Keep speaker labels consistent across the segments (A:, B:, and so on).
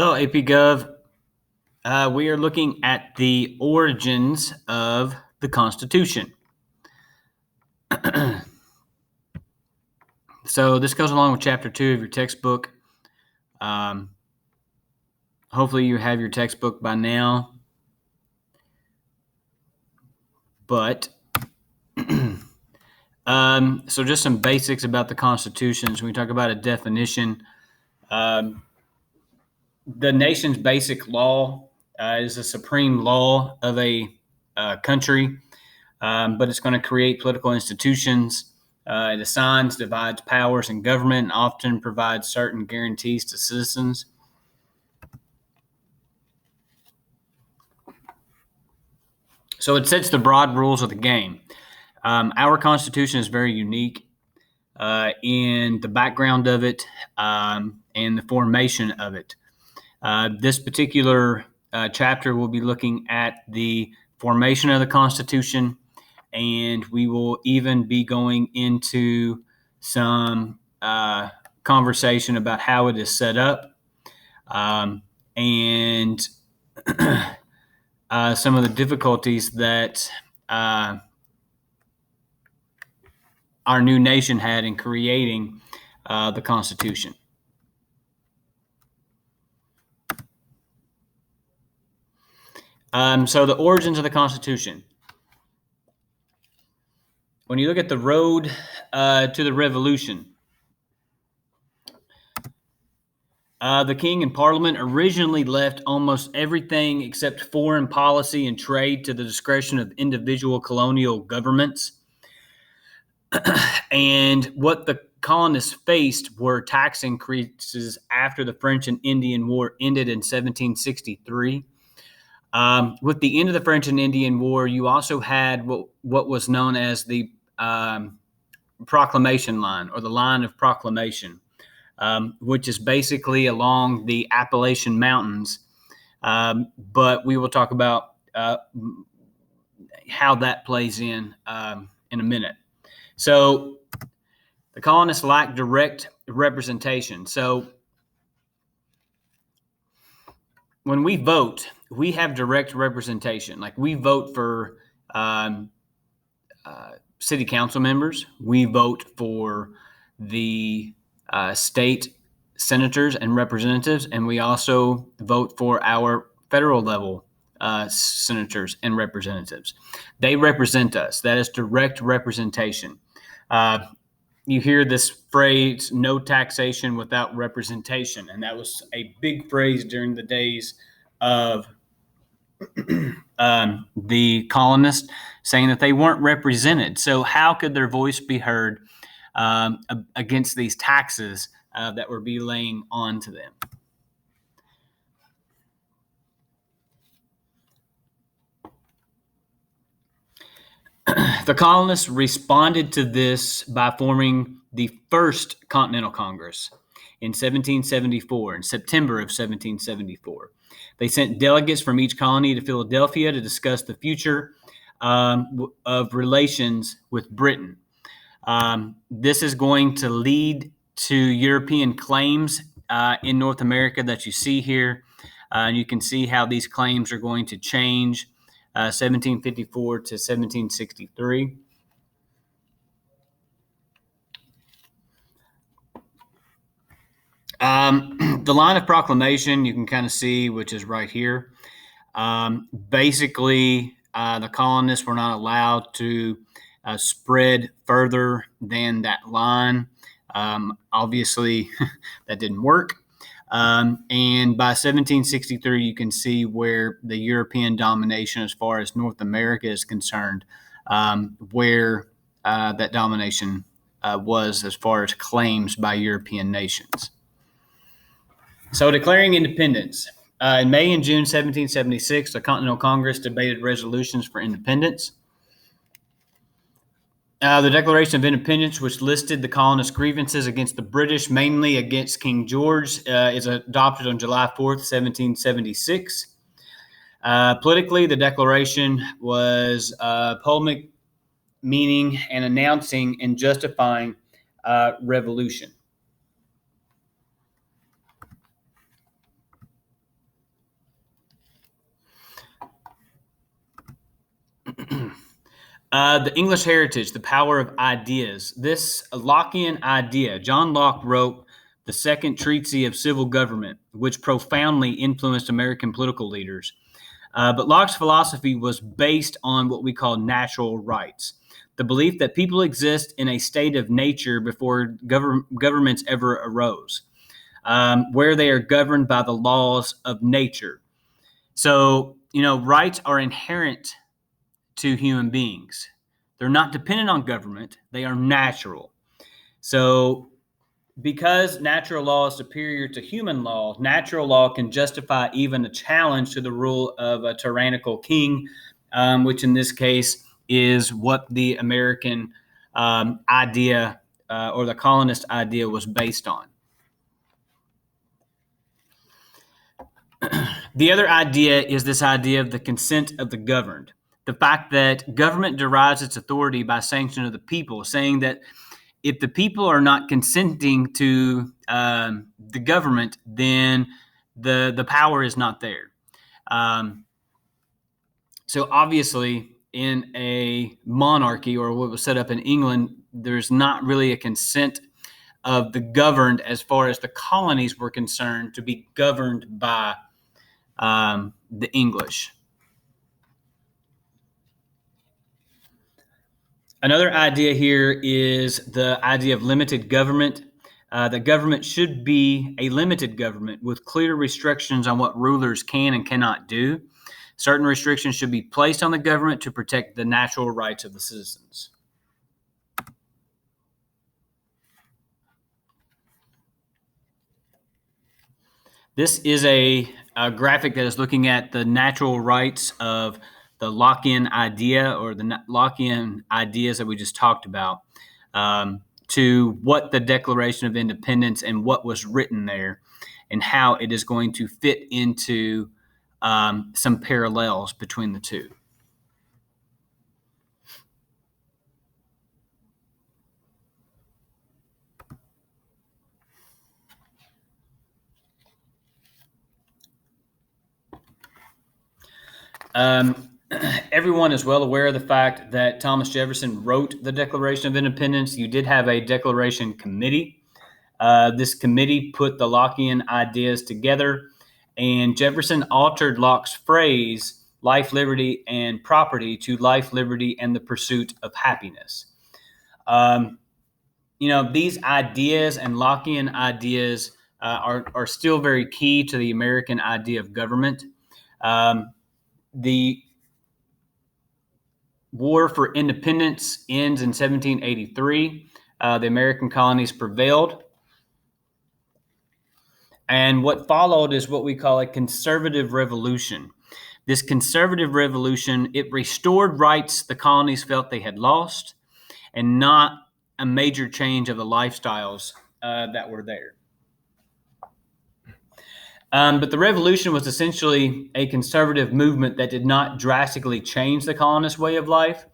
A: Hello, AP Gov. We are looking at the origins of the Constitution. So this goes along with Chapter 2 of your textbook. Hopefully you have your textbook by now. But so just some basics about the Constitution. So we talk about a definition. The nation's basic law is the supreme law of a country, but it's going to create political institutions. It assigns, divides powers in government, and often provides certain guarantees to citizens. So it sets the broad rules of the game. Our Constitution is very unique in the background of it and the formation of it. This particular chapter will be looking at the formation of the Constitution, and we will even be going into some conversation about how it is set up and some of the difficulties that our new nation had in creating the Constitution. So the origins of the Constitution. When you look at the road to the Revolution, the king and parliament originally left almost everything except foreign policy and trade to the discretion of individual colonial governments. And what the colonists faced were tax increases after the French and Indian War ended in 1763. With the end of the French and Indian War, you also had what was known as the Proclamation Line, or the Line of Proclamation, which is basically along the Appalachian Mountains. But we will talk about how that plays in a minute. So the colonists lacked direct representation. So when we vote, we have direct representation. Like, we vote for city council members. We vote for the state senators and representatives, and we also vote for our federal level senators and representatives. They represent us. That is direct representation. You hear this phrase, no taxation without representation, and that was a big phrase during the days of the colonists, saying that they weren't represented. So how could their voice be heard against these taxes that were being laying on to them? The colonists responded to this by forming the First Continental Congress in 1774, in September of 1774. They sent delegates from each colony to Philadelphia to discuss the future of relations with Britain. This is going to lead to European claims in North America that you see here. And you can see how these claims are going to change 1754 to 1763. The Line of Proclamation, you can kind of see, which is right here. Basically, the colonists were not allowed to spread further than that line. Obviously, that didn't work. And by 1763, you can see where the European domination as far as North America is concerned, where that domination was as far as claims by European nations. So declaring independence. In May and June 1776, the Continental Congress debated resolutions for independence. The Declaration of Independence, which listed the colonists' grievances against the British, mainly against King George, is adopted on July 4th, 1776. Politically, the Declaration was polemic, meaning and announcing and justifying revolution. The English heritage, the power of ideas. This Lockean idea, John Locke wrote the Second Treatise of Civil Government, which profoundly influenced American political leaders. But Locke's philosophy was based on what we call natural rights, the belief that people exist in a state of nature before governments ever arose, where they are governed by the laws of nature. So, rights are inherent to human beings. They're not dependent on government, they are natural. So, because natural law is superior to human law, natural law can justify even a challenge to the rule of a tyrannical king, which in this case is what the American idea or the colonist idea was based on. The other idea is this idea of the consent of the governed. The fact that government derives its authority by sanction of the people, saying that if the people are not consenting to the government, then the power is not there. So obviously, in a monarchy or what was set up in England, there's not really a consent of the governed as far as the colonies were concerned to be governed by the English. Another idea here is the idea of limited government. The government should be a limited government with clear restrictions on what rulers can and cannot do. Certain restrictions should be placed on the government to protect the natural rights of the citizens. This is a graphic that is looking at the natural rights of the Lockean idea, or the Lockean ideas that we just talked about, to what the Declaration of Independence and what was written there, and how it is going to fit into some parallels between the two. Everyone is well aware of the fact that Thomas Jefferson wrote the Declaration of Independence. You did have a Declaration Committee. This committee put the Lockean ideas together, and Jefferson altered Locke's phrase, life, liberty, and property, to life, liberty, and the pursuit of happiness. These ideas and Lockean ideas are still very key to the American idea of government. The War for Independence ends in 1783. The American colonies prevailed. And what followed is what we call a conservative revolution. This conservative revolution, it restored rights the colonies felt they had lost, and not a major change of the lifestyles that were there. But the revolution was essentially a conservative movement that did not drastically change the colonists' way of life.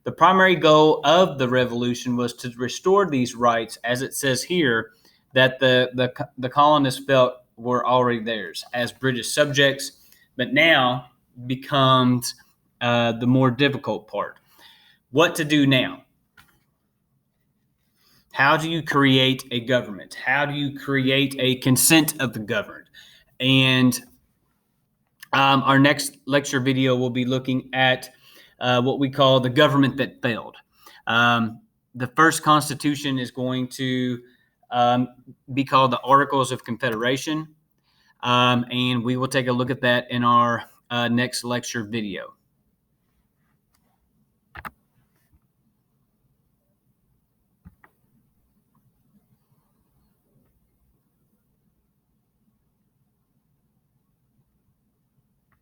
A: The primary goal of the revolution was to restore these rights, as it says here, that the colonists felt were already theirs as British subjects, but now becomes the more difficult part. What to do now? How do you create a government? How do you create a consent of the governed? And our next lecture video will be looking at what we call the government that failed. The first constitution is going to be called the Articles of Confederation, and we will take a look at that in our next lecture video.